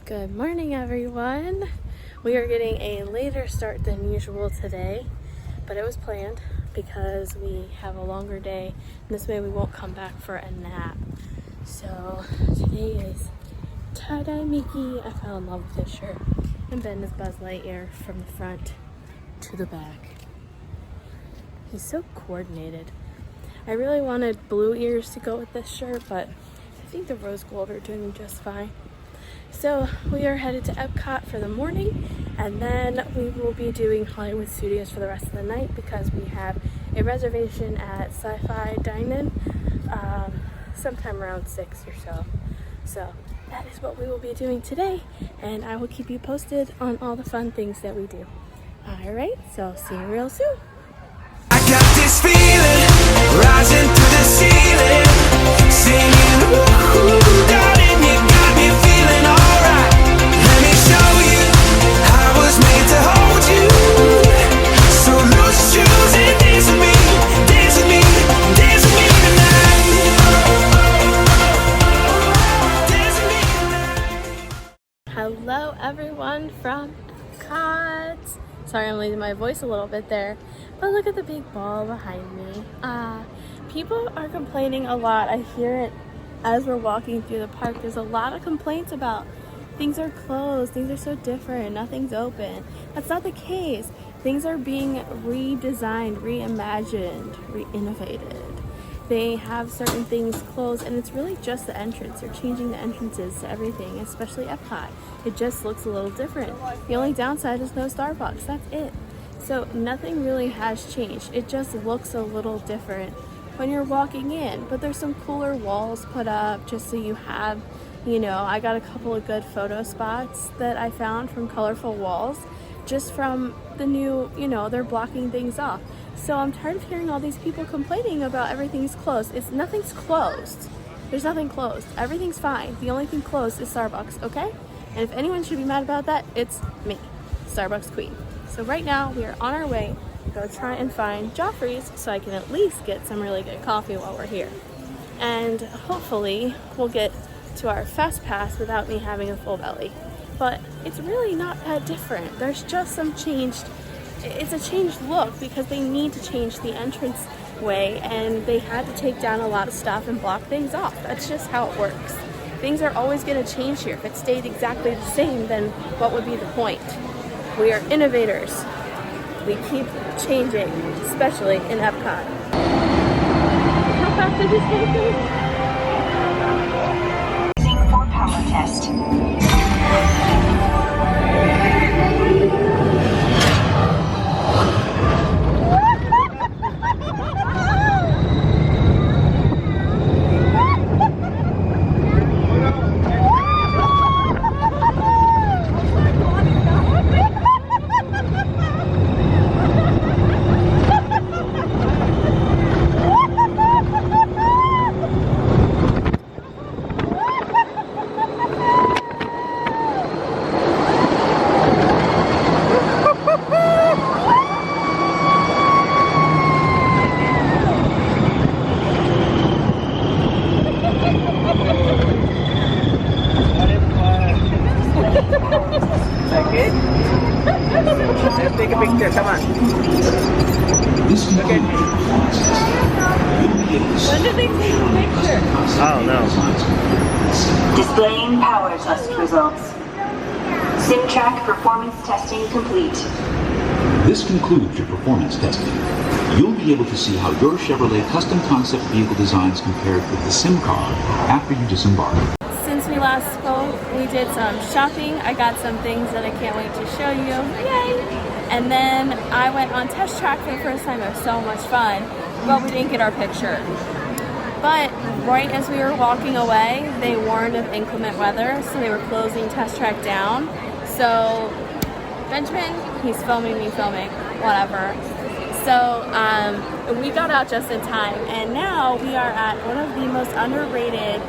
Good morning, everyone. We are getting a later start than usual today, but it was planned because we have a longer day, and this way we won't come back for a nap. So today is tie-dye Mickey. I fell in love with this shirt, and Ben is Buzz Lightyear from the front to the back. He's so coordinated. I really wanted blue ears to go with this shirt, but I think the rose gold are doing just fine. So we are headed to Epcot for the morning, and then we will be doing Hollywood Studios for the rest of the night because we have a reservation at Sci-Fi Dine sometime around 6 or so. So that is what we will be doing today, and I will keep you posted on all the fun things that we do. All right, so see you real soon. I got this feeling rising through the ceiling, singing, ooh, darling, you got me feeling alright. Let me show you I was made to hold you. So loose shoes and dance with me, dance with me, dance with me tonight. Dance with me tonight. Hello, everyone from Epcot. Sorry, I'm losing my voice a little bit there, but look at the big ball behind me. People are complaining a lot. I hear it as we're walking through the park. There's a lot of complaints about things are closed, things are so different, nothing's open. That's not the case. Things are being redesigned, reimagined, re-innovated. They have certain things closed, and it's really just the entrance. They're changing the entrances to everything, especially Epcot. It just looks a little different. The only downside is no Starbucks. That's it. So nothing really has changed. It just looks a little different when you're walking in. But there's some cooler walls put up just so you have, I got a couple of good photo spots that I found from colorful walls just from the new, they're blocking things off. So I'm tired of hearing all these people complaining about everything's closed. Nothing's closed. There's nothing closed. Everything's fine. The only thing closed is Starbucks, okay? And if anyone should be mad about that, it's me, Starbucks Queen. So right now we are on our way to go try and find Joffrey's so I can at least get some really good coffee while we're here. And hopefully we'll get to our fast pass without me having a full belly. But it's really not that different. There's just some it's a changed look because they need to change the entrance way, and they had to take down a lot of stuff and block things off. That's just how it works. Things are always going to change here. If it stayed exactly the same, then what would be the point? We are innovators. We keep changing, especially in Epcot. How fast did this take me? Using for power test. Let's take a picture, come on. Look at me. When did they take a picture? Oh no. Displaying power test results. SimTrack performance testing complete. This concludes your performance testing. You'll be able to see how your Chevrolet custom concept vehicle designs compared with the Sim car after you disembark. Since we last spoke, we did some shopping. I got some things that I can't wait to show you. Yay! And then I went on test track for the first time. It was so much fun, but we didn't get our picture. But right as we were walking away, they warned of inclement weather, so they were closing test track down. So Benjamin, he's filming me filming, whatever. So we got out just in time, and now we are at one of the most underrated,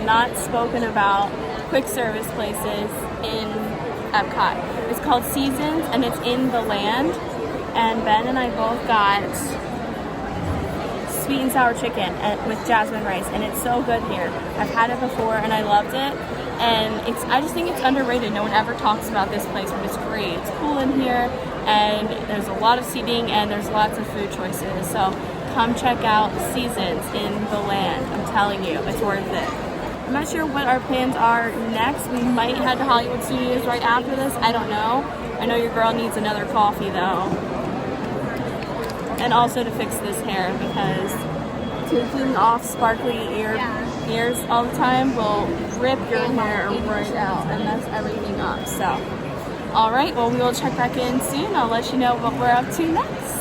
not spoken about quick service places in Epcot. It's called Seasons, and it's in the Land. And Ben and I both got sweet and sour chicken with jasmine rice, and it's so good here. I've had it before and I loved it. And I just think it's underrated. No one ever talks about this place, but it's great. It's cool in here, and there's a lot of seating, and there's lots of food choices. So come check out Seasons in the Land. I'm telling you, it's worth it. I'm not sure what our plans are next. We might head to Hollywood Studios right after this. I don't know. I know your girl needs another coffee though. And also to fix this hair, because taking off sparkly ears all the time will rip your hair right out and mess everything up. So, alright, well, we will check back in soon. I'll let you know what we're up to next.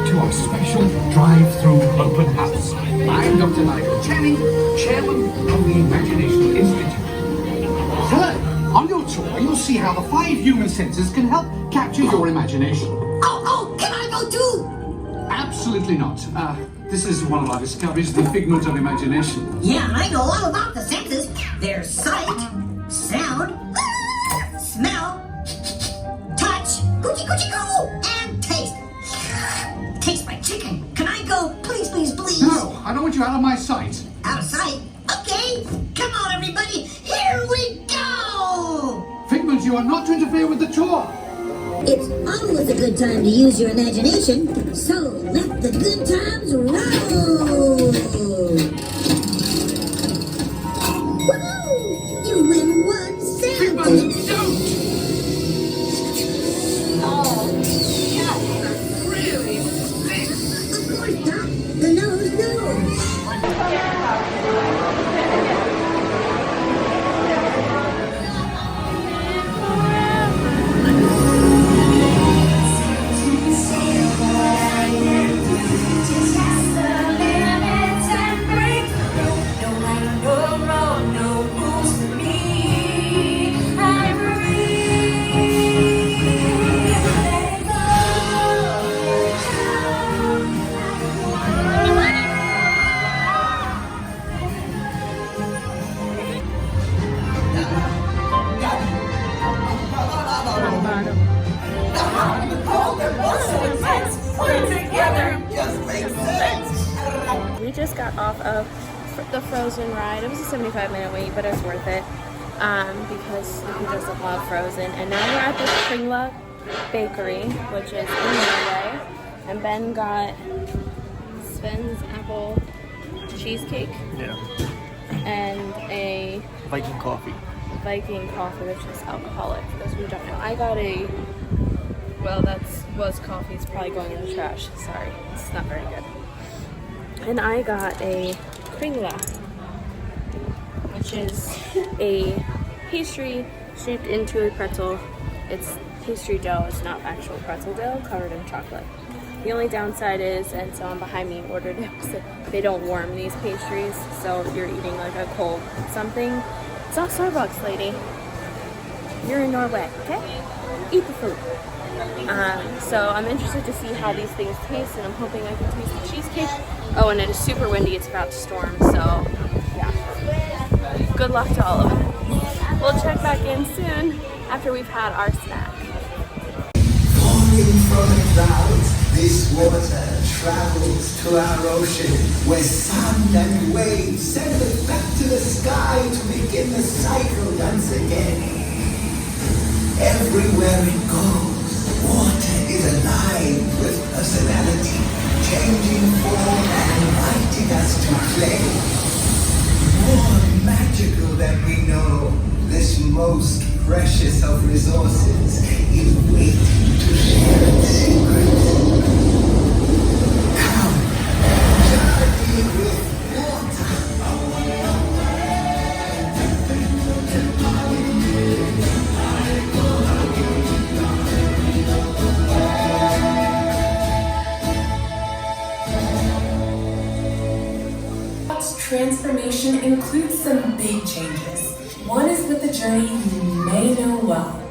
To our special drive-through open house. I'm Dr. Nigel Channing, chairman of the Imagination Institute. Hello. On your tour, you'll see how the 5 human senses can help capture your imagination. Oh, can I go too? Absolutely not. This is one of our discoveries, the figment of imagination. Yeah, I know all about the senses. There's sight, sound, smell, touch, coochie coochie coo, and taste. Taste my chicken. Can I go, please, please, please? No, I don't want you out of my sight. Out of sight? Okay, come on everybody, here we go! Figment, you are not to interfere with the tour. It's always a good time to use your imagination, so let the good times roll! Woohoo! You win 1 cent! Figment, don't! Oh, yeah, really? Of course, Doc. The nose knows. We just got off of the Frozen ride. It was a 75-minute wait, but it's worth it because he doesn't love Frozen. And now we're at the Kringla Bakery, which is in Norway. And Ben got Sven's apple cheesecake. Yeah. And a Viking coffee. Viking coffee, which is alcoholic, for those who don't know. I got a, well, was coffee. It's probably going in the trash. Sorry, it's not very good. And I got a kringla, which is a pastry shaped into a pretzel. It's pastry dough, it's not actual pretzel dough, covered in chocolate. The only downside is, and someone behind me ordered it, was that they don't warm these pastries, so you're eating like a cold something. It's not Starbucks, lady. You're in Norway, okay? Eat the food. So I'm interested to see how these things taste, and I'm hoping I can taste the cheesecake. Oh, and it is super windy. It's about to storm, so yeah. Good luck to all of it. We'll check back in soon after we've had our snack. Falling from the clouds, this water travels to our ocean, where sun and waves send it back to the sky to begin the cycle once again. Everywhere it goes, water is alive with personality, changing form and inviting us to play. More magical than we know, this most precious of resources is waiting to share its secrets. Come, journey with water. Transformation includes some big changes. One is with the journey you may know well.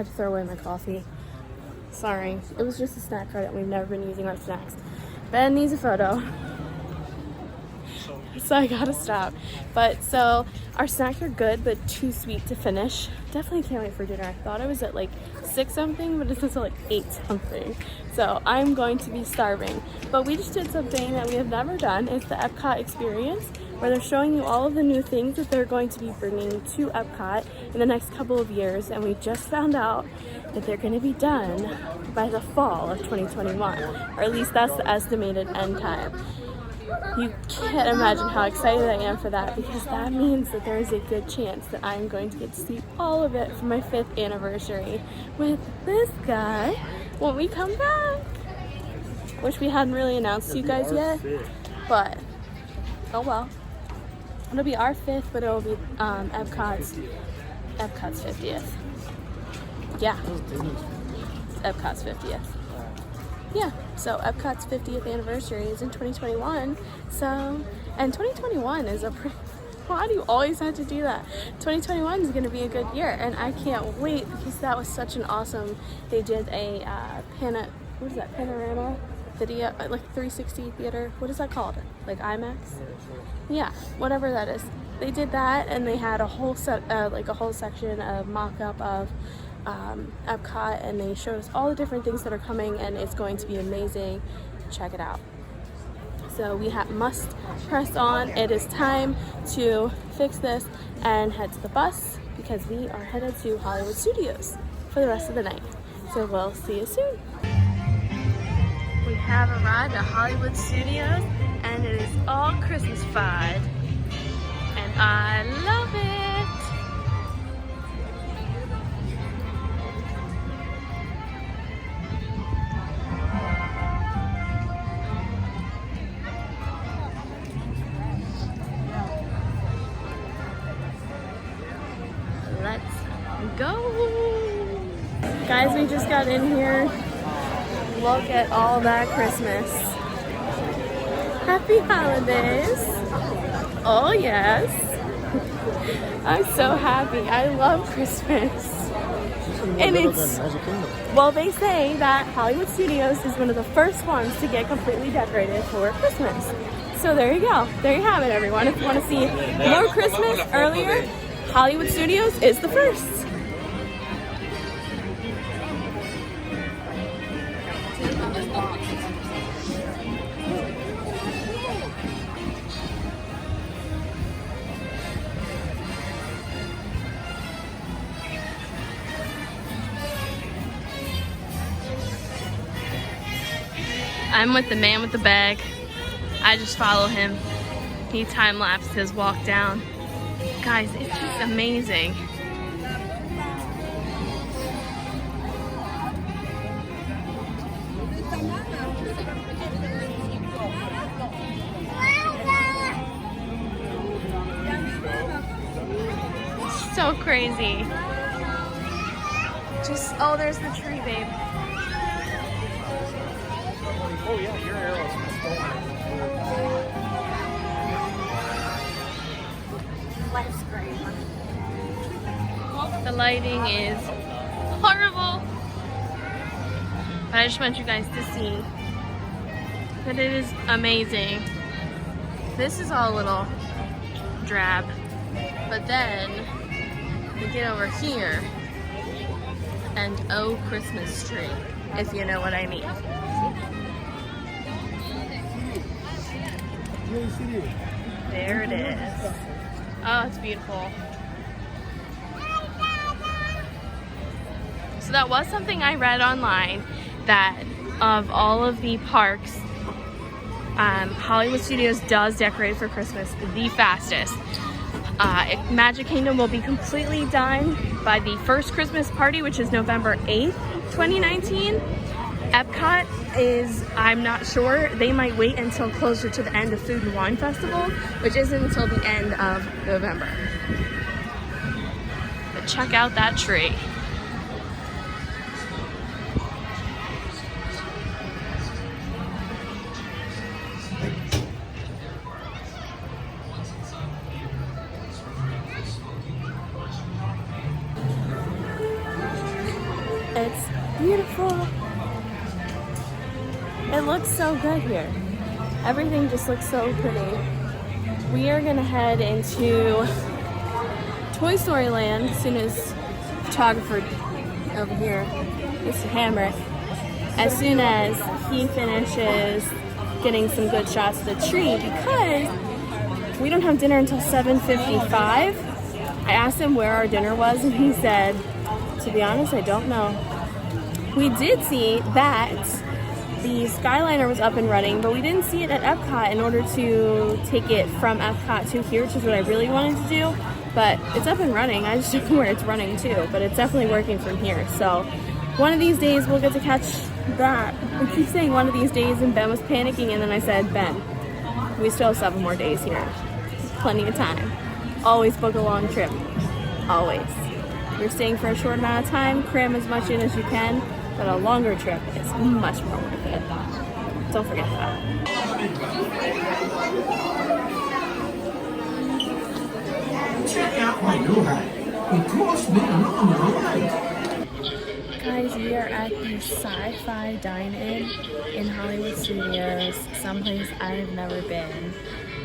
had to throw away my coffee. Sorry. It was just a snack credit. We've never been using our snacks. Ben needs a photo. So I gotta stop. But so our snacks are good, but too sweet to finish. Definitely can't wait for dinner. I thought I was at like 6 something, but it's also like 8 something. So I'm going to be starving. But we just did something that we have never done. It's the Epcot experience, where they're showing you all of the new things that they're going to be bringing to Epcot in the next couple of years. And we just found out that they're going to be done by the fall of 2021, or at least that's the estimated end time. You can't imagine how excited I am for that, because that means that there is a good chance that I'm going to get to see all of it for my 5th anniversary with this guy when we come back. Wish we hadn't really announced to you guys yet, but oh well. It'll be our 5th, but it'll be Epcot's 50th. Yeah, Epcot's 50th. Yeah, so Epcot's 50th anniversary is in 2021. So, and 2021 is a pretty, why do you always have to do that? 2021 is going to be a good year, and I can't wait, because that was such an awesome, they did a panorama video, like 360 theater, what is that called? Like IMAX? Yeah, whatever that is. They did that, and they had a whole set, like a whole section of mock-up of Epcot, and they showed us all the different things that are coming, and it's going to be amazing. Check it out. So we must press on. It is time to fix this and head to the bus, because we are headed to Hollywood Studios for the rest of the night. So we'll see you soon. We have arrived at Hollywood Studios, and it is all Christmas-fied, and I love it. Let's go. Guys, we just got in here. Look at all that Christmas. Happy holidays. Oh yes. I'm so happy. I love Christmas. And it's, well, they say that Hollywood Studios is one of the first ones to get completely decorated for Christmas. So there you go. There you have it, everyone. If you want to see more Christmas earlier, Hollywood Studios is the first. I'm with the man with the bag. I just follow him. He time-lapsed his walk down. Guys, it's just amazing. So crazy. Just, oh, there's the tree, babe. Oh yeah, your arrow's Life's great. The lighting is horrible. But I just want you guys to see that it is amazing. This is all a little drab. But then we get over here and oh, Christmas tree, if you know what I mean. There it is. Oh, it's beautiful. So that was something I read online, that of all of the parks, Hollywood Studios does decorate for Christmas the fastest. Magic Kingdom will be completely done by the first Christmas party, which is November 8th, 2019. Epcot is, I'm not sure, they might wait until closer to the end of Food and Wine Festival, which isn't until the end of November. But check out that tree. It looks so good here. Everything just looks so pretty. We are gonna head into Toy Story Land as soon as photographer over here, Mr. Hammer, as soon as he finishes getting some good shots of the tree, because we don't have dinner until 7:55. I asked him where our dinner was and he said, to be honest, I don't know. We did see that the Skyliner was up and running, but we didn't see it at Epcot in order to take it from Epcot to here, which is what I really wanted to do. But it's up and running. I just don't know where it's running to, but it's definitely working from here. So one of these days we'll get to catch that. I keep saying one of these days, and Ben was panicking, and then I said, Ben, we still have 7 more days here. Plenty of time. Always book a long trip. Always. You're staying for a short amount of time, cram as much in as you can, but a longer trip is much more worth it. Don't forget that. Check out my new hat. It cost me an arm and a leg. Guys, we are at the Sci-Fi Dine-In in Hollywood Studios, someplace I've never been.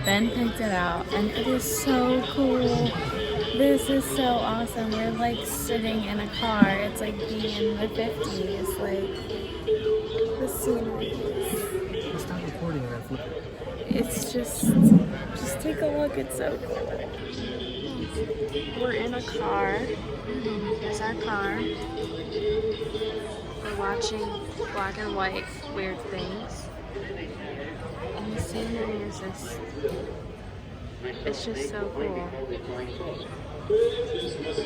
Ben picked it out, and it is so cool. This is so awesome. We're like sitting in a car. It's like being in the 50s. Like, the scenery is... Stop recording that. It's just take a look. It's so cool. We're in a car. Here's our car. We're watching black and white weird things. And the scenery is just... it's just so cool.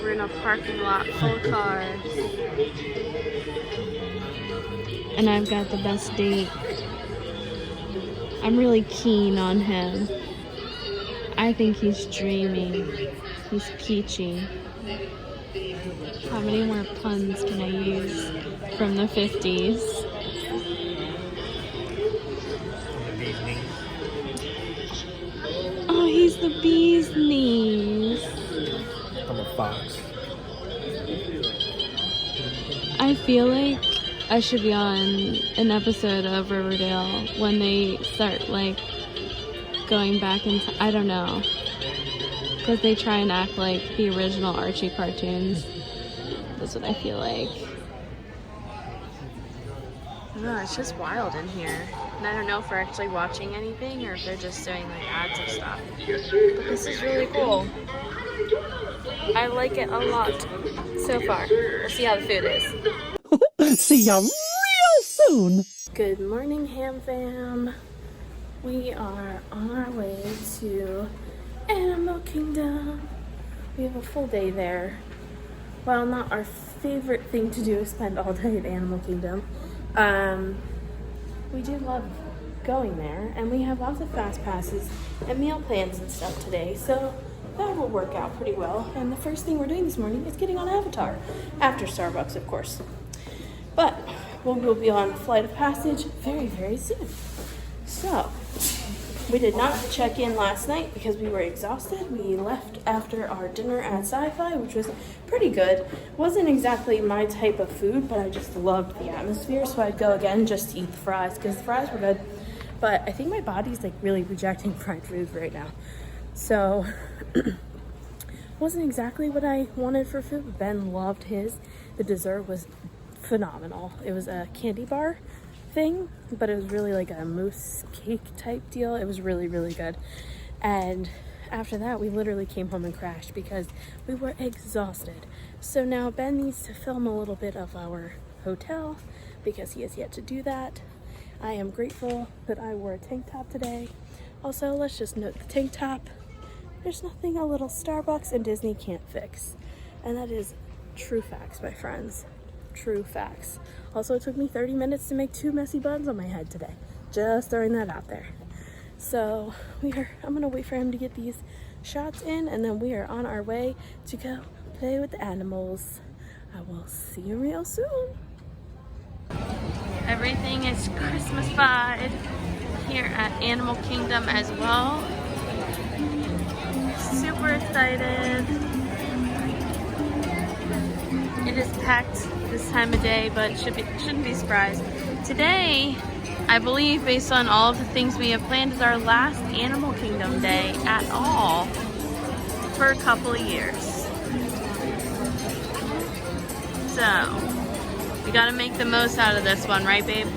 We're in a parking lot full of cars. And I've got the best date. I'm really keen on him. I think he's dreamy. He's peachy. How many more puns can I use from the 50s? Oh, he's the bee's knees. I'm a fox. I feel like I should be on an episode of Riverdale when they start like going back in time. I don't know. Because they try and act like the original Archie cartoons. That's what I feel like. I don't know, it's just wild in here. And I don't know if we're actually watching anything or if they're just doing like ads of stuff. But this is really cool. I like it a lot so far. We'll see how the food is. See ya real soon! Good morning, Ham Fam. We are on our way to Animal Kingdom. We have a full day there. Well, not our favorite thing to do is spend all day at Animal Kingdom. We do love going there, and we have lots of fast passes and meal plans and stuff today, so that will work out pretty well. And the first thing we're doing this morning is getting on Avatar, after Starbucks, of course. But we'll be on Flight of Passage very, very soon. So, we did not check in last night because we were exhausted. We left after our dinner at Sci-Fi, which was pretty good. Wasn't exactly my type of food, but I just loved the atmosphere, so I'd go again just to eat the fries because the fries were good. But I think my body's like really rejecting fried food right now. So, wasn't exactly what I wanted for food, but Ben loved his. The dessert was phenomenal. It was a candy bar thing, but it was really like a mousse cake type deal. It was really, really good. And after that, we literally came home and crashed because we were exhausted. So now Ben needs to film a little bit of our hotel because he has yet to do that. I am grateful that I wore a tank top today. Also, let's just note the tank top. There's nothing a little Starbucks and Disney can't fix. And that is true facts, my friends. True facts. Also, it took me 30 minutes to make 2 messy buns on my head today. Just throwing that out there. So I'm gonna wait for him to get these shots in, and then we are on our way to go play with the animals. I will see you real soon. Everything is Christmas-fied here at Animal Kingdom as well. Super excited. It is packed this time of day, but shouldn't be surprised. Today I believe, based on all of the things we have planned, is our last Animal Kingdom day at all for a couple of years. So, we gotta make the most out of this one, right, babe?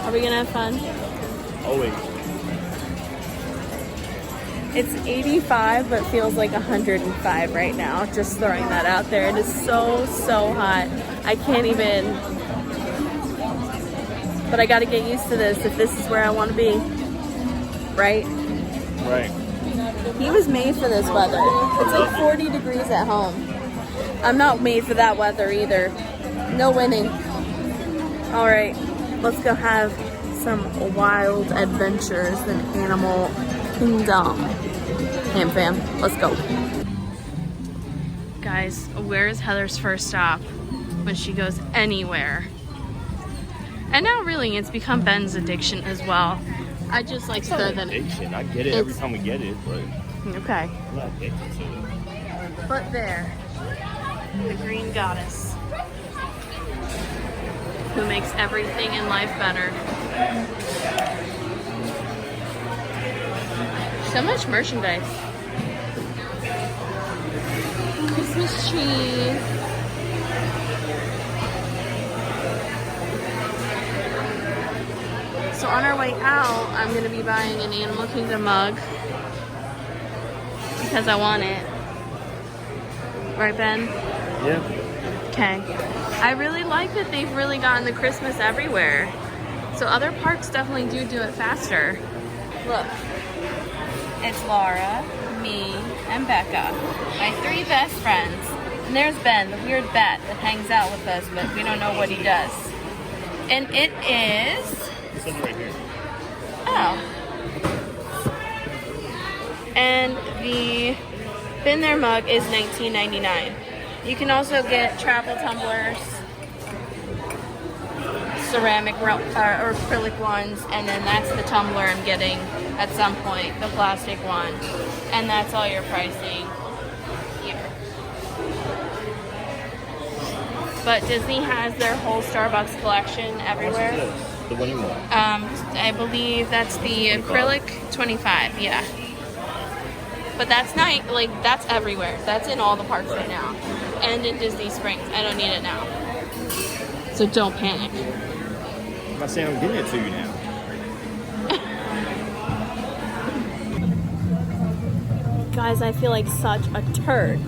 Are we gonna have fun? Always. It's 85, but feels like 105 right now. Just throwing that out there. It is so, so hot. I can't even. But I gotta get used to this if this is where I want to be. Right? Right. He was made for this weather. It's like 40 degrees at home. I'm not made for that weather either. No winning. All right, let's go have some wild adventures in Animal Kingdom. Ham fam, let's go. Guys, where is Heather's first stop when she goes anywhere? And now really it's become Ben's addiction as well. I just like to throw that addiction. I get it every time we get it, but okay. I'm not addicted to it. But there, the green goddess who makes everything in life better. So much merchandise. Christmas trees. So on our way out, I'm going to be buying an Animal Kingdom mug because I want it. Right, Ben? Yeah. Okay. I really like that they've really gotten the Christmas everywhere. So other parks definitely do it faster. Look. It's Laura, me, and Becca, my 3 best friends. And there's Ben, the weird bat that hangs out with us, but we don't know what he does. And it is... It says right here. Oh. And the Been There mug is $19.99. You can also get travel tumblers, ceramic or acrylic ones, and then that's the tumbler I'm getting at some point, the plastic one. And that's all your pricing here. But Disney has their whole Starbucks collection everywhere. The one you want? I believe that's the acrylic 25, yeah. But that's not, like, that's everywhere. That's in all the parks right now. And in Disney Springs. I don't need it now. So don't panic. I'm not saying I'm getting it to you now. Guys, I feel like such a turd.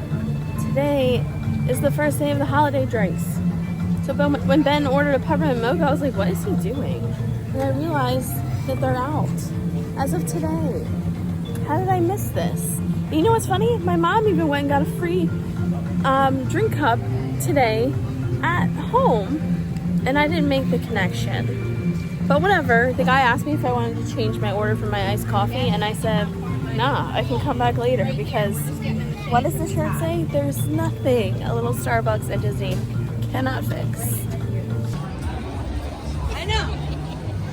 Today is the first day of the holiday drinks. So when Ben ordered a peppermint mocha, I was like, what is he doing? And I realized that they're out as of today. How did I miss this? And you know what's funny? My mom even went and got a free drink cup today at home, and I didn't make the connection. But whatever, the guy asked me if I wanted to change my order for my iced coffee, and I said, nah, I can come back later because what does the shirt say? There's nothing a little Starbucks at Disney cannot fix. I know.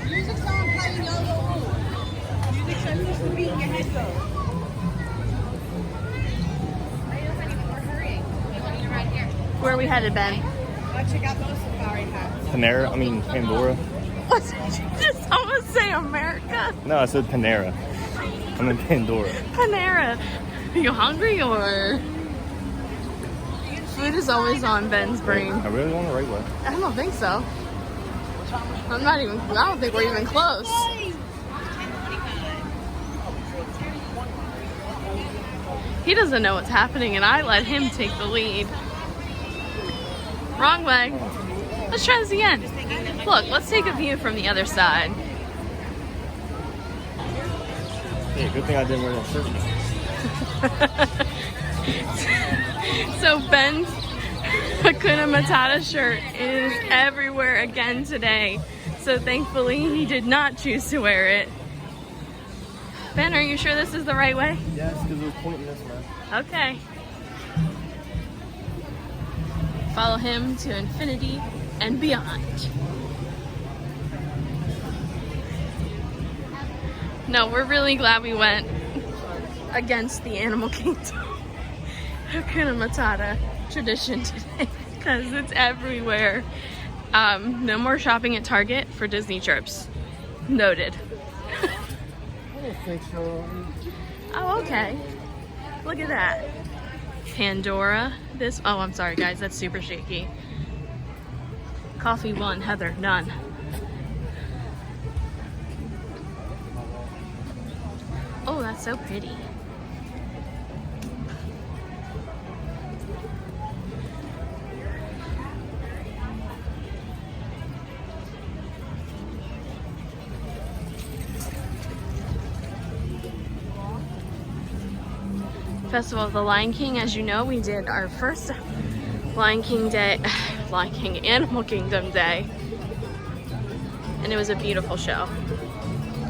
Music's on playing, y'all go home. Music's supposed to be in your head go. Where are we headed, Ben? I'll check out those safari hats. Pandora. What did you just almost say, America? No, I said Panera. I'm in Pandora. Panera. Are you hungry or? Food is always on Ben's brain. I really want the right way. I don't think so. I don't think we're even close. He doesn't know what's happening and I let him take the lead. Wrong way. Let's try this again. Look, let's take a view from the other side. Yeah, good thing I didn't wear that shirt. So Ben's Hakuna Matata shirt is everywhere again today. So thankfully he did not choose to wear it. Ben, are you sure this is the right way? Yes, because it was pointing this way. Okay. Follow him to infinity and beyond. No, we're really glad we went against the Animal Kingdom Hakuna Matata tradition today because it's everywhere No more shopping at Target for Disney trips. Noted. I don't think so. Oh, okay. Look at that. Pandora. Oh, I'm sorry guys, that's super shaky. Coffee 1, Heather, none. Oh, that's so pretty. Festival of the Lion King, as you know, we did our first Lion King Day, Lion King Animal Kingdom Day, and it was a beautiful show.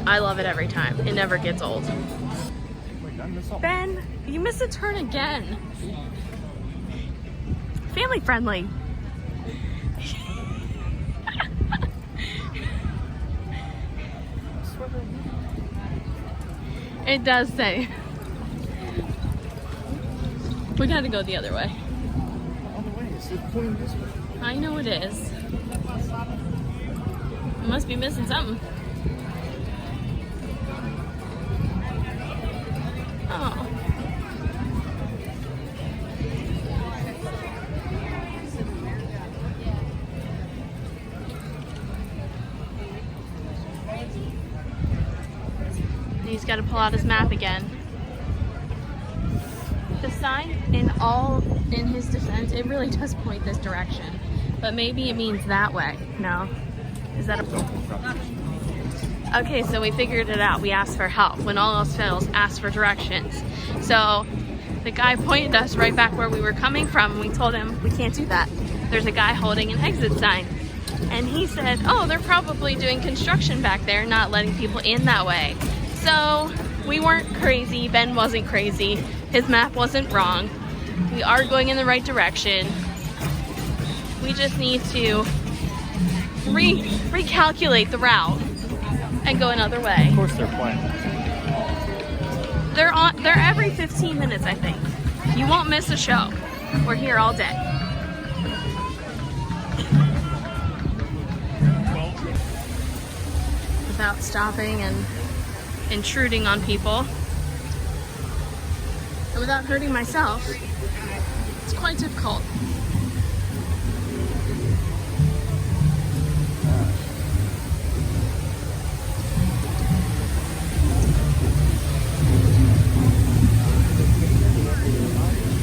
I love it every time. It never gets old. Ben, you missed a turn again. Family friendly. It does say. We gotta go the other way. I know it is. I must be missing something. Oh. He's got to pull out his map again. The sign, in his defense, it really does point this direction, but maybe it means that way. No, is that a... Okay, so we figured it out. We asked for help. When all else fails, ask for directions. So the guy pointed us right back where we were coming from, and we told him we can't do that. There's a guy holding an exit sign, and he said, oh, they're probably doing construction back there, not letting people in that way. So we weren't crazy. Ben wasn't crazy. His map wasn't wrong. We are going in the right direction. We just need to recalculate the route and go another way. Of course they're playing. They're every 15 minutes, I think. You won't miss a show. We're here all day. Without stopping and intruding on people. And without hurting myself, it's quite difficult.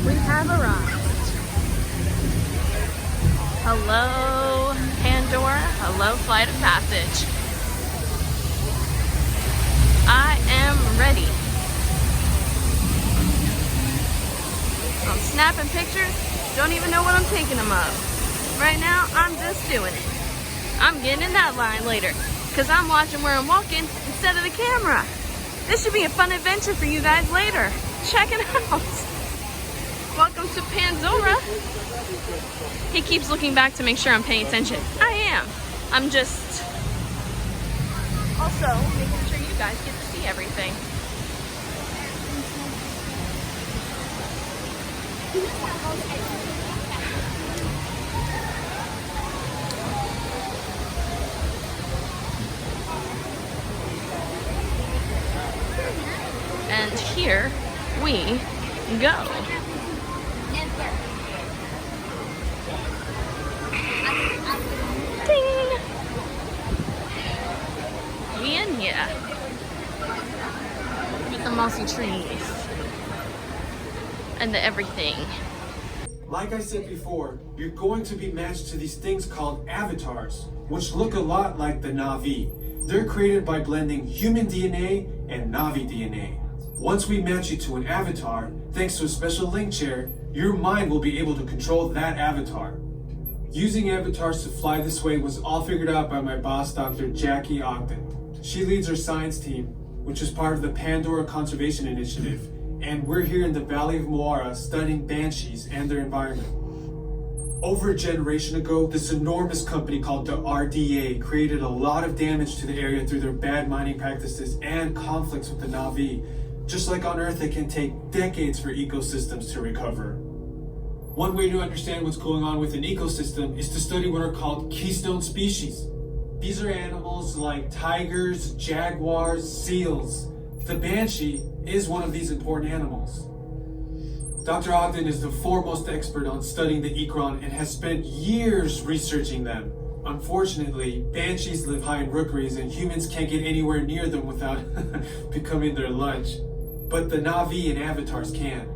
We have arrived. Hello, Pandora. Hello, Flight of Passage. I am ready. I'm snapping pictures, don't even know what I'm taking them of. Right now, I'm just doing it. I'm getting in that line later, because I'm watching where I'm walking instead of the camera. This should be a fun adventure for you guys later. Check it out. Welcome to Pandora. He keeps looking back to make sure I'm paying attention. I am. I'm just also making sure you guys get to see everything. And here we go. Ding! We in here with the mossy trees and the everything. Like I said before, you're going to be matched to these things called avatars, which look a lot like the Na'vi. They're created by blending human DNA and Na'vi DNA. Once we match you to an avatar, thanks to a special link chair, your mind will be able to control that avatar. Using avatars to fly this way was all figured out by my boss, Dr. Jackie Ogden. She leads our science team, which is part of the Pandora Conservation Initiative, and we're here in the Valley of Moara studying banshees and their environment. Over a generation ago, this enormous company called the RDA created a lot of damage to the area through their bad mining practices and conflicts with the Na'vi. Just like on Earth, it can take decades for ecosystems to recover. One way to understand what's going on with an ecosystem is to study what are called keystone species. These are animals like tigers, jaguars, seals. The banshee is one of these important animals. Dr. Ogden is the foremost expert on studying the ikran and has spent years researching them. Unfortunately, banshees live high in rookeries and humans can't get anywhere near them without becoming their lunch. But the Na'vi and avatars can.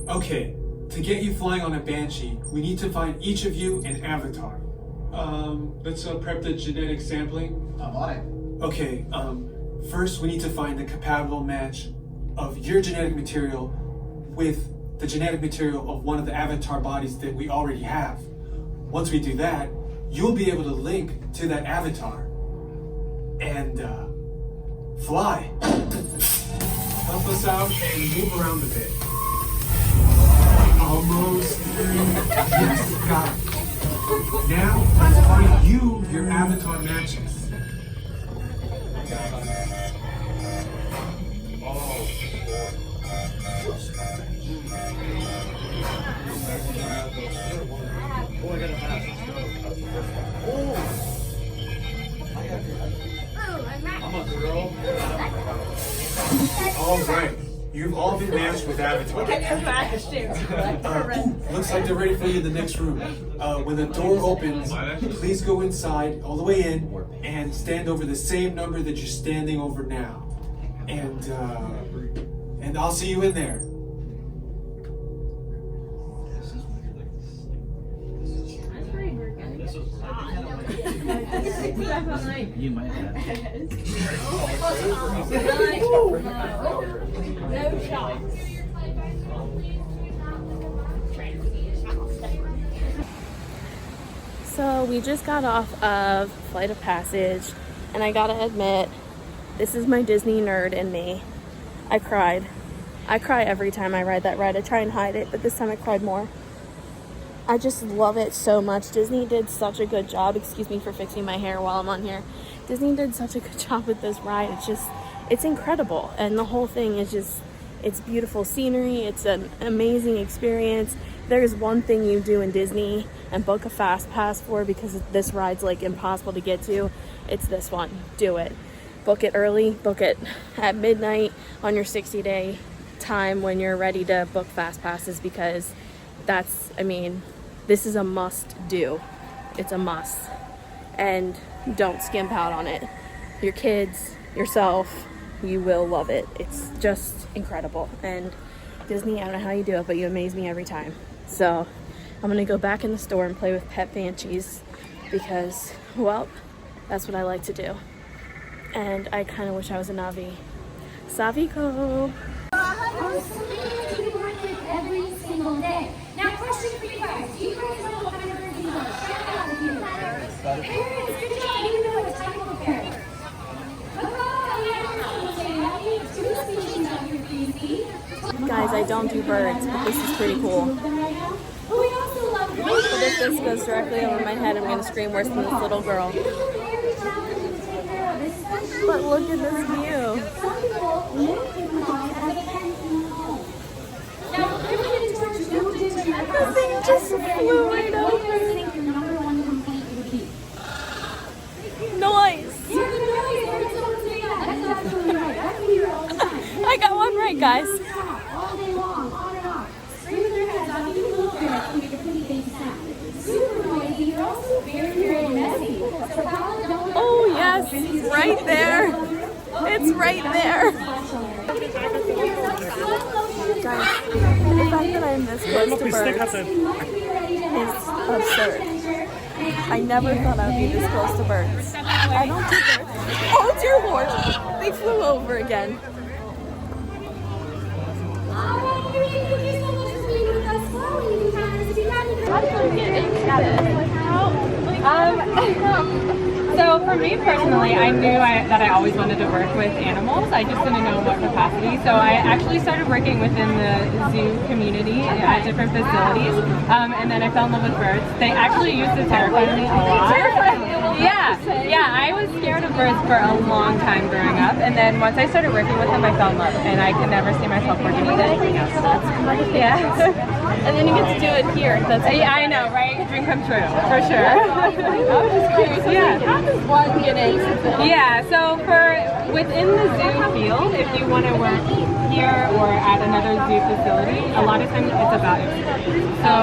Okay, to get you flying on a banshee, we need to find each of you an avatar. Let's prep the genetic sampling. I'm on it. Okay, first we need to find the compatible match of your genetic material with the genetic material of one of the avatar bodies that we already have. Once we do that, you'll be able to link to that avatar and fly. Help us out and move around a bit. Almost. Yes, got it. Now, let's find you your avatar matches. Oh, I got a mask. Let's go. I'm a girl. All right, you've all been matched with avatars. Looks like they're ready for you in the next room. When the door opens, please go inside, all the way in, and stand over the same number that you're standing over now. And I'll see you in there. You might have. No shot. So we just got off of Flight of Passage, and I gotta admit, this is my Disney nerd in me. I cried. I cry every time I ride that ride. I try and hide it, but this time I cried more. I just love it so much. Disney did such a good job. Excuse me for fixing my hair while I'm on here. Disney did such a good job with this ride. It's incredible. And the whole thing is it's beautiful scenery. It's an amazing experience. There's one thing you do in Disney and book a fast pass for, because this ride's like impossible to get to. It's this one. Do it. Book it early. Book it at midnight on your 60-day time when you're ready to book fast passes, because this is a must do. It's a must. And don't skimp out on it. Your kids, yourself, you will love it. It's just incredible. And Disney, I don't know how you do it, but you amaze me every time. So I'm gonna go back in the store and play with pet banshees, because, well, that's what I like to do. And I kind of wish I was a Na'vi. Saviko. Every single day. Now, question for you guys. Do you guys know what kind of birds these are? Shout it out if you know. Parrots, good job. You know what type of a parrot. Two species of your species. Guys, I don't do birds, but this is pretty cool. But we also love But if this goes directly over my head, I'm gonna scream worse than this little girl. But look at this view. The thing just flew right over. Noise. I got one right, guys. All day long, on and off. Scream with your heads off. Even little parrots can make a pretty big sound. Super noisy. You're also very, very messy. So don't. Oh yes, right there. It's right there. Guys, the fact that I'm this close to birds is absurd. I never thought I'd be this close to birds. I don't do birds. Oh dear Lord, they flew over again. How did you get into So for me personally, I knew that I always wanted to work with animals. I just didn't know in what capacity. So I actually started working within the zoo community at different facilities. And then I fell in love with birds. They actually used to terrify me a lot. Yeah. Yeah, I was scared of birds for a long time growing up, and then once I started working with them, I fell in love, and I could never see myself working with anything else. Yeah. And then you get to do it here. That's I know, right? Dream come true, for sure. I was just curious. Yeah. How does one get into this? Yeah, so within the zoo field, if you want to work here or at another zoo facility, a lot of times it's about experience. So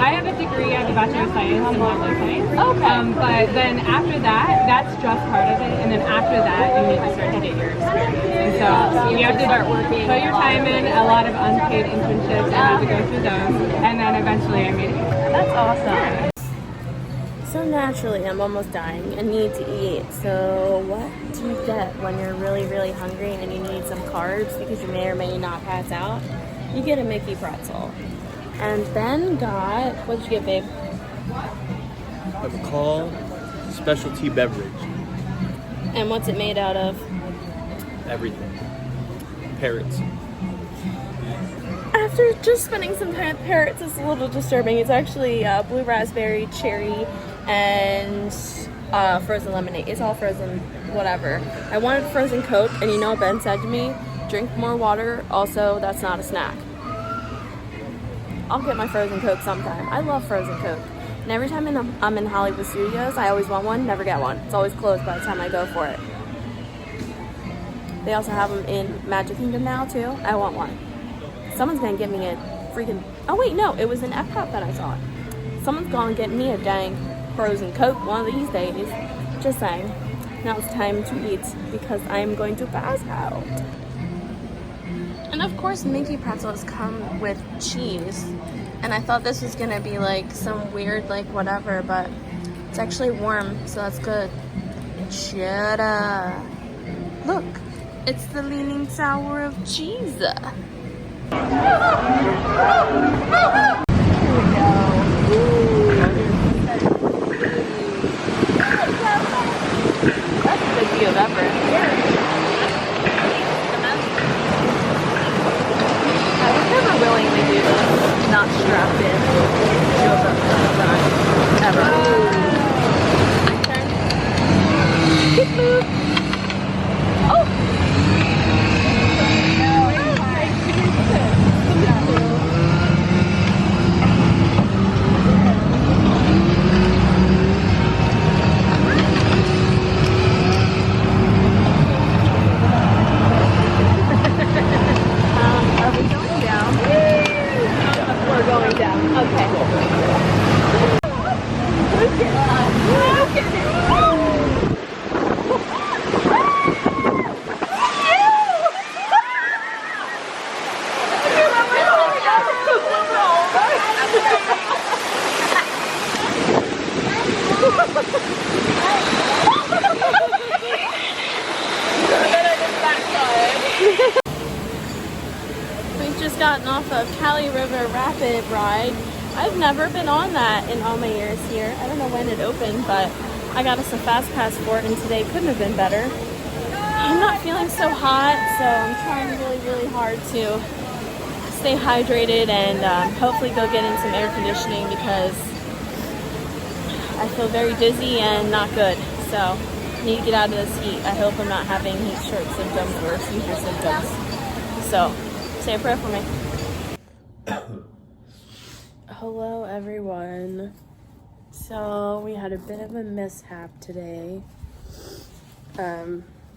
I have a degree, I have a Bachelor of Science in Wildlife Science. Okay. But then after that, that's just part of it, and then after that, you need to start to get your experience. And so you have to start working, put your time in, a lot of unpaid internships, I had to go through those, and then eventually I made it. That's awesome. So naturally, I'm almost dying and need to eat. So what do you get when you're really, really hungry and you need some carbs because you may or may not pass out? You get a Mickey pretzel. And Ben got, what did you get, babe? A McCall specialty beverage. And what's it made out of? Everything. Parrots. After just spending some time with parrots, it's a little disturbing. It's actually blue raspberry, cherry, and frozen lemonade. It's all frozen, whatever. I wanted frozen Coke, and you know what Ben said to me? Drink more water. Also, that's not a snack. I'll get my frozen Coke sometime. I love frozen Coke. And every time I'm in Hollywood Studios, I always want one, never get one. It's always closed by the time I go for it. They also have them in Magic Kingdom now, too. I want one. Someone's gonna get me a freaking... Oh, wait, no. It was in Epcot that I saw it. Someone's gonna get me a dang frozen Coke one of these days. Just saying. Now it's time to eat because I'm going to pass out. And of course, Mickey pretzels come with cheese. And I thought this was gonna be like some weird, like whatever, but it's actually warm, so that's good. Cheddar. Look, it's the Leaning Tower of cheese. Here we go. That's the view of Everett. I would never willingly do this, not strapped in. Ever. Turn. Beep boop. Oh! Are we going down? We're going down. Okay. Look at us. Look at it. We've just gotten off of Cali River Rapid Ride. I've never been on that in all my years here. I don't know when it opened, but I got us a fast pass for it, and today couldn't have been better. I'm not feeling so hot, so I'm trying really, really hard to stay hydrated and hopefully go get in some air conditioning because I feel very dizzy and not good. So I need to get out of this heat. I hope I'm not having heat stroke symptoms or seizure symptoms. So say a prayer for me. Hello everyone. So we had a bit of a mishap today.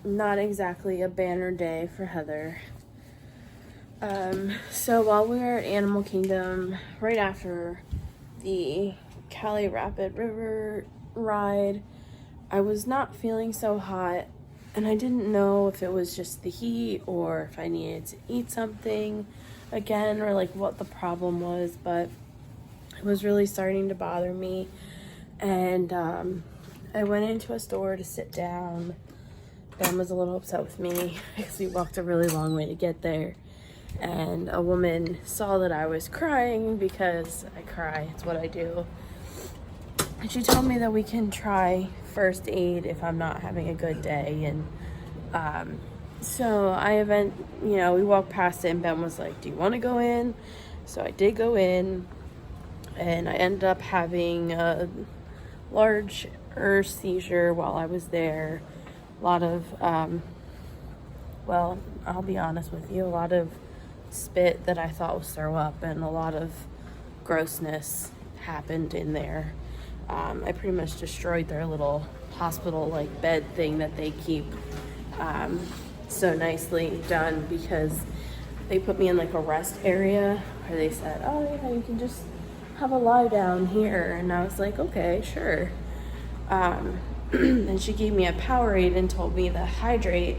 Not exactly a banner day for Heather. So while we were at Animal Kingdom, right after the Cali Rapid River ride, I was not feeling so hot, and I didn't know if it was just the heat or if I needed to eat something again or like what the problem was, but it was really starting to bother me. And I went into a store to sit down. Ben was a little upset with me because we walked a really long way to get there. And a woman saw that I was crying because I cry, it's what I do. And she told me that we can try first aid if I'm not having a good day. And so we walked past it and Ben was like, do you want to go in? So I did go in, and I ended up having a large seizure while I was there. A lot of, well, I'll be honest with you, a lot of spit that I thought was throw up, and a lot of grossness happened in there. I pretty much destroyed their little hospital like bed thing that they keep so nicely done, because they put me in like a rest area where they said, oh yeah, you can just have a lie down here, and I was like, okay, sure. And she gave me a Powerade and told me to hydrate,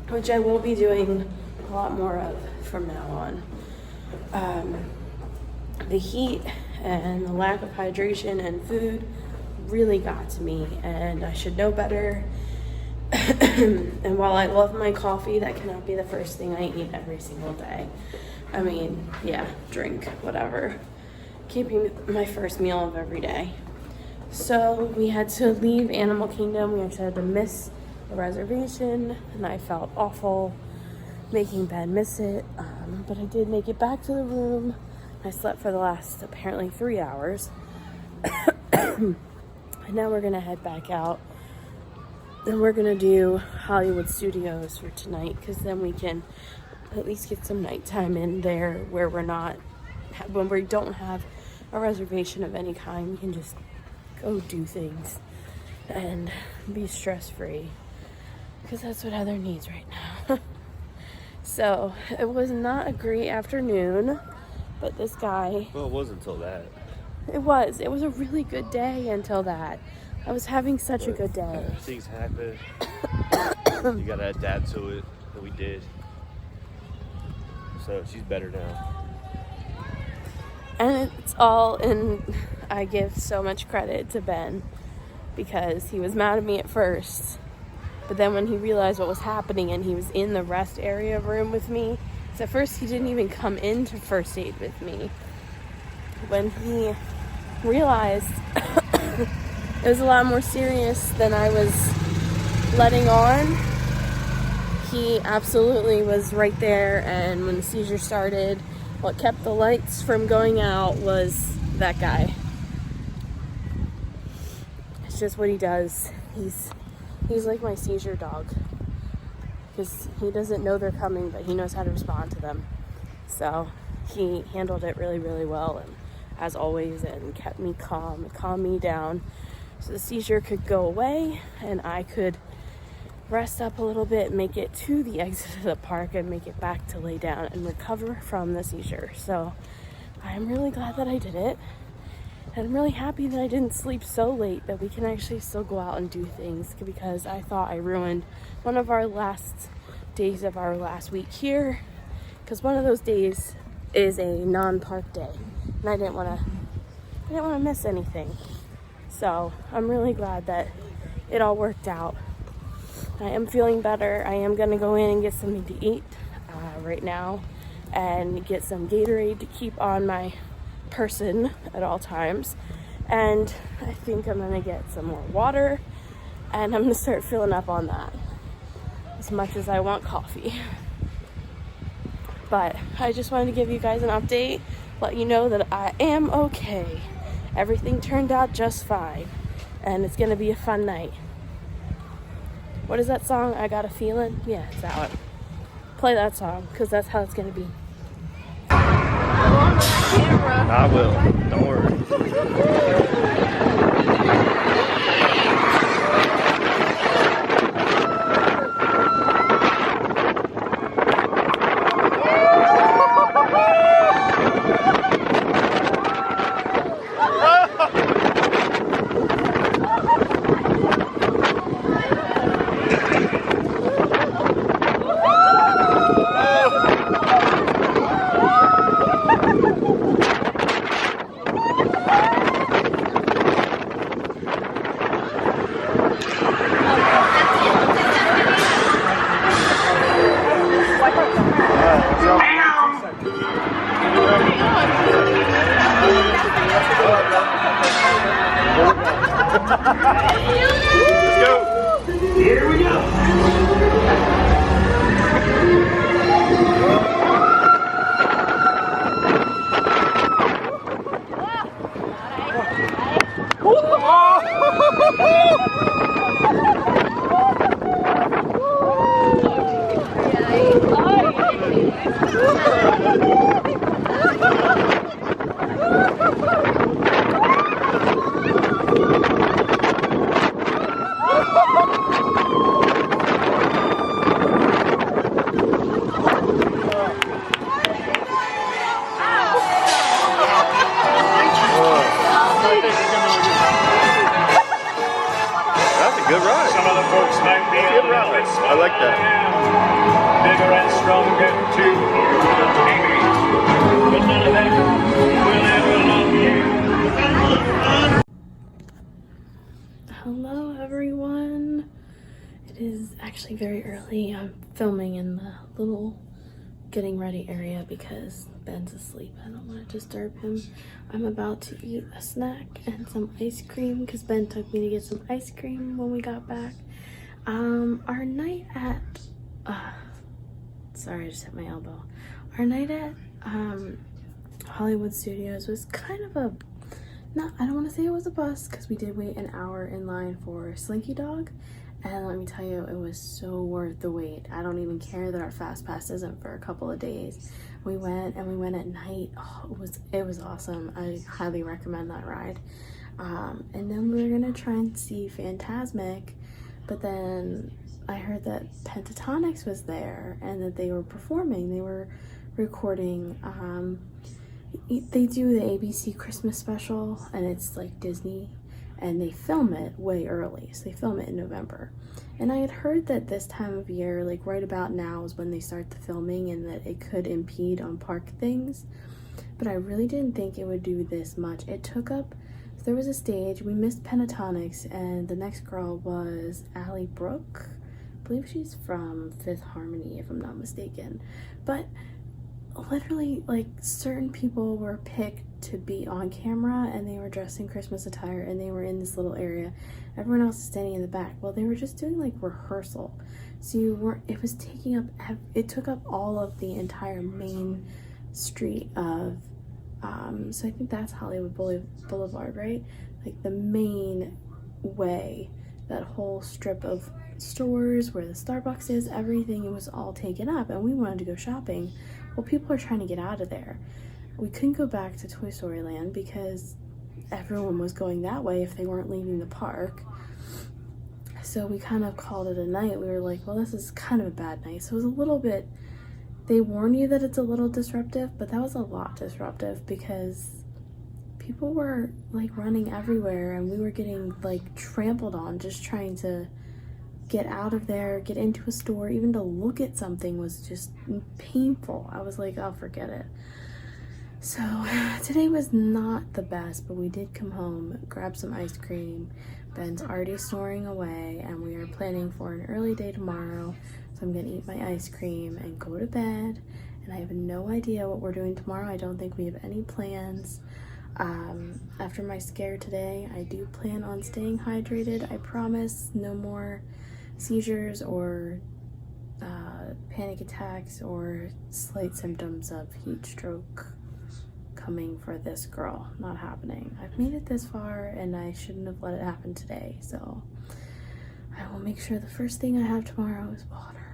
which I will be doing a lot more of from now on. The heat and the lack of hydration and food really got to me, and I should know better. And while I love my coffee, that cannot be the first thing I eat every single day. I mean, yeah, drink, whatever. Keeping my first meal of every day. So we had to leave Animal Kingdom. We actually had to miss a reservation, and I felt awful making Ben miss it. But I did make it back to the room. I slept for the last apparently 3 hours. And now we're gonna head back out. And we're gonna do Hollywood Studios for tonight, because then we can at least get some nighttime in there where we're not, when we don't have a reservation of any kind, we can just go do things and be stress-free, because that's what Heather needs right now. So it was not a great afternoon, but this guy, Well, it wasn't until that. it was a really good day until that. I was having such a good day. Things happen. You gotta adapt to it, and we did. So she's better now. And it's all in, I give so much credit to Ben, because he was mad at me at first, but then when he realized what was happening and he was in the rest area room with me, so at first he didn't even come into first aid with me. When he realized it was a lot more serious than I was letting on, he absolutely was right there. And when the seizure started, what kept the lights from going out was that guy. It's just what he does. He's like my seizure dog, because he doesn't know they're coming, but he knows how to respond to them. So he handled it really, really well, and as always, and kept me calm, calmed me down, so the seizure could go away and I could rest up a little bit, make it to the exit of the park, and make it back to lay down and recover from the seizure. So I'm really glad that I did it, and I'm really happy that I didn't sleep so late that we can actually still go out and do things, because I thought I ruined one of our last days of our last week here, because one of those days is a non-park day, and I didn't want to miss anything. So I'm really glad that it all worked out. I am feeling better. I am going to go in and get something to eat right now, and get some Gatorade to keep on my person at all times. And I think I'm going to get some more water, and I'm going to start filling up on that, as much as I want coffee. But I just wanted to give you guys an update, let you know that I am okay. Everything turned out just fine, and it's going to be a fun night. What is that song? I Got a Feeling? Yeah, it's that one. Play that song, because that's how it's going to be. I will. Don't worry. Good ride. Some other folks might be a little bit smaller. I like that. Bigger and stronger too, maybe. But none of them will ever love you. Hello everyone. It is actually very early. I'm filming in the little getting ready area because Ben's asleep. I don't want to disturb him. I'm about to eat a snack and some ice cream because Ben took me to get some ice cream when we got back. Our night at sorry, I just hit my elbow. Our night at Hollywood Studios was kind of a I don't want to say it was a bust because we did wait an hour in line for Slinky Dog. And let me tell you, it was so worth the wait. I don't even care that our fast pass isn't for a couple of days. We went and we went at night. Oh, it was awesome. I highly recommend that ride. And then we were gonna try and see Fantasmic, but then I heard that Pentatonics was there and that they were performing. They were recording. They do the ABC Christmas special, and it's like Disney. And they film it way early, so they film it in November. And I had heard that this time of year, like right about now, is when they start the filming and that it could impede on park things. But I really didn't think it would do this much. It took up, so there was a stage, we missed Pentatonics, and the next girl was Allie Brooke. I believe she's from Fifth Harmony, if I'm not mistaken. But literally, like, certain people were picked to be on camera and they were dressed in Christmas attire and they were in this little area. Everyone else is standing in the back. Well, they were just doing like rehearsal, so it was taking up, it took up all of the entire main street of so I think that's Hollywood Boulevard, right? Like the main way, that whole strip of stores where the Starbucks is, everything, it was all taken up, and we wanted to go shopping. Well, people are trying to get out of there. We couldn't go back to Toy Story Land because everyone was going that way if they weren't leaving the park. So we kind of called it a night. We were like, well, this is kind of a bad night. So it was a little bit, they warn you that it's a little disruptive, but that was a lot disruptive because people were like running everywhere and we were getting like trampled on just trying to get out of there, get into a store. Even to look at something was just painful. I was like, oh, forget it. So today was not the best, but we did come home, grab some ice cream. Ben's already snoring away and we are planning for an early day tomorrow. So I'm gonna eat my ice cream and go to bed. And I have no idea what we're doing tomorrow. I don't think we have any plans. After my scare today, I do plan on staying hydrated. I promise, no more seizures or panic attacks or slight symptoms of heat stroke coming for this girl. Not happening. I've made it this far and I shouldn't have let it happen today, so I will make sure the first thing I have tomorrow is water,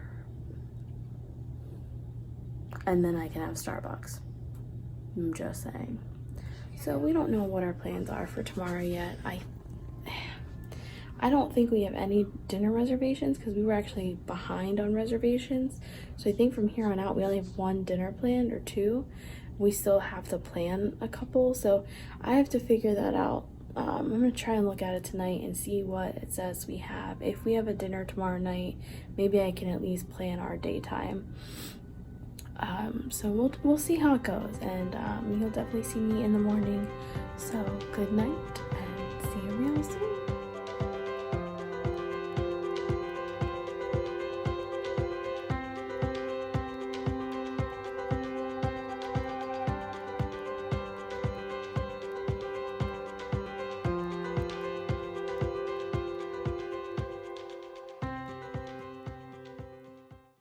and then I can have Starbucks. I'm just saying. So we don't know what our plans are for tomorrow yet. I don't think we have any dinner reservations because we were actually behind on reservations. So I think from here on out we only have one dinner planned or two. We still have to plan a couple, so I have to figure that out. I'm gonna try and look at it tonight and see what it says we have. If we have a dinner tomorrow night, maybe I can at least plan our daytime. So we'll see how it goes, and you'll definitely see me in the morning. So good night.